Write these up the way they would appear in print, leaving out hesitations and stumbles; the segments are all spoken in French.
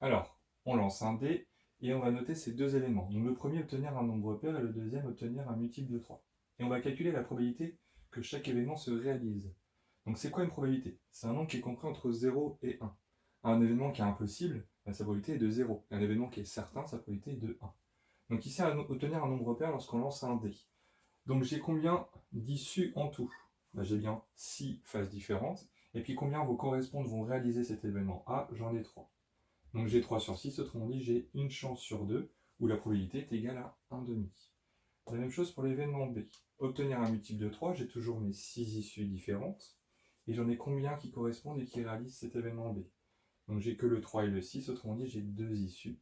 Alors, on lance un dé et on va noter ces deux événements. Donc le premier, obtenir un nombre pair, et le deuxième, obtenir un multiple de 3. Et on va calculer la probabilité que chaque événement se réalise. Donc c'est quoi une probabilité? C'est un nombre qui est compris entre 0 et 1. Un événement qui est impossible, sa probabilité est de 0. Un événement qui est certain, sa probabilité est de 1. Donc ici, obtenir un nombre pair lorsqu'on lance un dé. Donc j'ai combien d'issues en tout? J'ai bien 6 phases différentes. Et puis combien vos correspondantes vont réaliser cet événement A? J'en ai 3. Donc j'ai 3 sur 6, autrement dit j'ai une chance sur 2, où la probabilité est égale à 1,5. La même chose pour l'événement B. Obtenir un multiple de 3, j'ai toujours mes 6 issues différentes. Et j'en ai combien qui correspondent et qui réalisent cet événement B? Donc j'ai que le 3 et le 6, autrement dit j'ai 2 issues,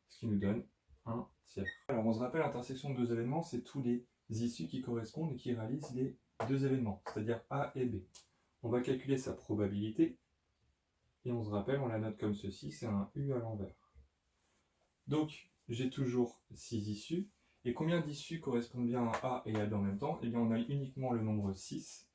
ce qui nous donne un tiers. Alors on se rappelle, l'intersection de deux événements, c'est tous les issues qui correspondent et qui réalisent les deux événements, c'est-à-dire A et B. On va calculer sa probabilité, et on se rappelle, on la note comme ceci, c'est un U à l'envers. Donc j'ai toujours 6 issues, et combien d'issues correspondent bien à A et à B en même temps? Eh bien on a uniquement le nombre 6,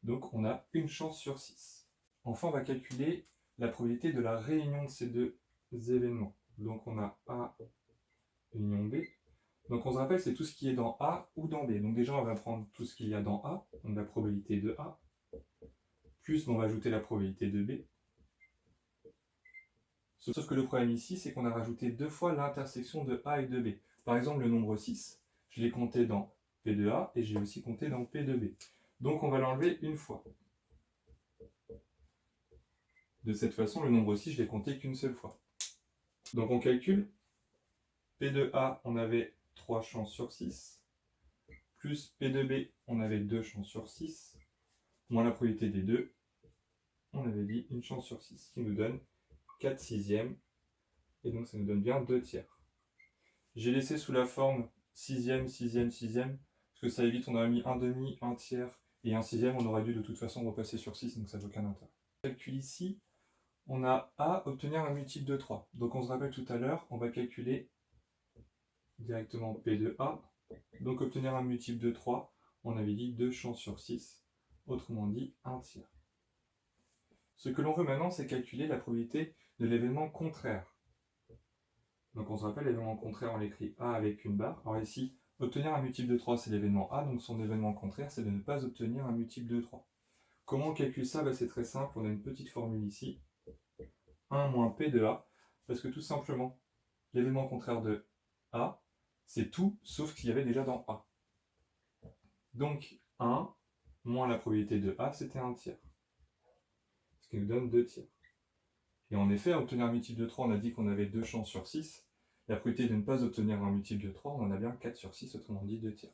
donc on a une chance sur 6. Enfin on va calculer la probabilité de la réunion de ces deux événements. Donc on a A union B. Donc on se rappelle, c'est tout ce qui est dans A ou dans B. Donc déjà on va prendre tout ce qu'il y a dans A, donc la probabilité de A, plus on va ajouter la probabilité de B. Sauf que le problème ici, c'est qu'on a rajouté deux fois l'intersection de A et de B. Par exemple, le nombre 6, je l'ai compté dans P de A et j'ai aussi compté dans P de B. Donc on va l'enlever une fois. De cette façon, le nombre 6, je l'ai compté qu'une seule fois. Donc on calcule. P de A, on avait 3 chances sur 6. Plus P de B, on avait 2 chances sur 6. Moins la probabilité des deux, on avait dit une chance sur 6, qui nous donne 4 sixièmes. Et donc ça nous donne bien 2 tiers. J'ai laissé sous la forme sixième, sixième, sixième, parce que ça évite, on aurait mis un demi, un tiers et un sixième, on aurait dû de toute façon repasser sur 6, donc ça n'a aucun intérêt. Calcul ici, on a A, obtenir un multiple de 3. Donc on se rappelle tout à l'heure, on va calculer directement P de A. Donc obtenir un multiple de 3, on avait dit 2 chances sur 6, autrement dit 1 tiers. Ce que l'on veut maintenant, c'est calculer la probabilité de l'événement contraire. Donc on se rappelle, l'événement contraire, on l'écrit A avec une barre. Alors ici, obtenir un multiple de 3, c'est l'événement A, donc son événement contraire, c'est de ne pas obtenir un multiple de 3. Comment on calcule ça? C'est très simple, on a une petite formule ici. 1 moins P de A, parce que tout simplement, l'événement contraire de A, c'est tout, sauf ce qu'il y avait déjà dans A. Donc 1 moins la probabilité de A, c'était 1 tiers. Ce qui nous donne 2 tiers. Et en effet, à obtenir un multiple de 3, on a dit qu'on avait 2 chances sur 6. La probabilité de ne pas obtenir un multiple de 3, on en a bien 4 sur 6, autrement dit 2 tiers.